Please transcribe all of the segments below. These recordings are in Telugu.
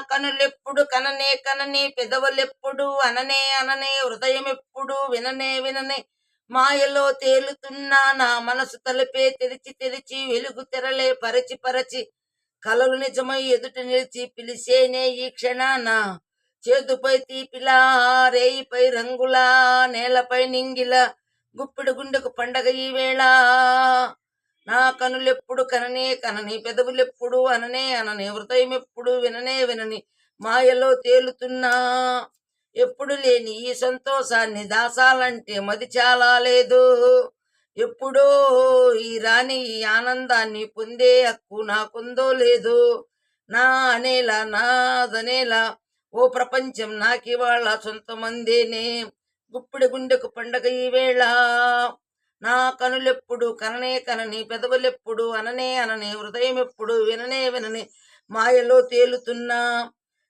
కనులెప్పుడు కననే కనని పెదవులెప్పుడు అననే అననే హృదయం ఎప్పుడు విననే విననే మాయలో తేలుతున్నా నా మనసు తలుపే తెరిచి తెరిచి వెలుగు తెరలే పరచి పరచి కలలు నిజమై ఎదుట నిలిచి పిలిచేనే ఈ క్షణాన చేతుపై తీపిలా రేయిపై రంగులా నేలపై నింగిల గుప్పిడి గుండెకు పండగ ఈ వేళ నా కనులెప్పుడు కననే కనని పెదవులెప్పుడు అననే అనని హృదయం ఎప్పుడు విననే వినని మాయలో తేలుతున్నా ఎప్పుడు లేని ఈ సంతోషాన్ని దాసాలంటే మది చాలా లేదు ఎప్పుడో ఈ రాని ఈ ఆనందాన్ని పొందే హక్కు నాకుందో లేదు నా అనేలా నాదనేలా ఓ ప్రపంచం నాకివాళ సొంతమందేనే గుప్పిడి గుండెకు పండగ ఈ వేళ నా కనులెప్పుడు కననే కనని పెదవులెప్పుడు అననే అనని హృదయం ఎప్పుడు విననే వినని మాయలో తేలుతున్నా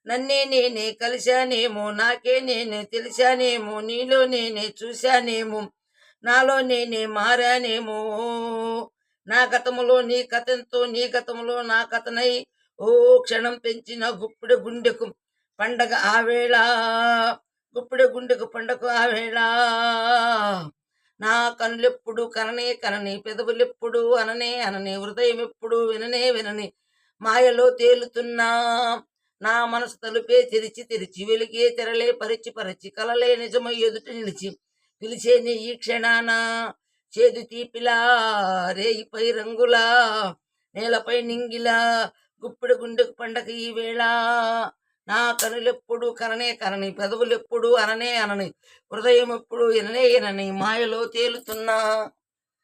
నన్నే నేనే కలిశానేమో నాకే నేనే తెలిశానేమో నీలో నేనే చూశానేమో నాలో నేనే మారానేమో నా గతములో నీ కథంతో నీ గతములో నా కథనై ఓ క్షణం పెంచిన గుప్పిడి గుండెకు పండగ ఆ వేళ గుప్పిడి గుండెకు పండగ ఆ వేళ నా కనులెప్పుడు కననే కనని పెదవులెప్పుడు అననే అనని హృదయం ఎప్పుడు విననే వినని మాయలో తేలుతున్నా నా మనసు తలుపే తెరిచి తెరిచి వెలిగే తెరలే పరిచి పరచి కలలే నిజమై ఎదుట నిలిచి పిలిచేని ఈ క్షణాన చేదు తీపిలా రేయిపై రంగులా నేలపై నింగిలా గుప్పిడి గుండెకు పండగ ఈ వేళ నా కనులెప్పుడు కననే కనని పెదవులెప్పుడు అననే అనని హృదయం ఎప్పుడు విననే వినని మాయలో తేలుతున్నా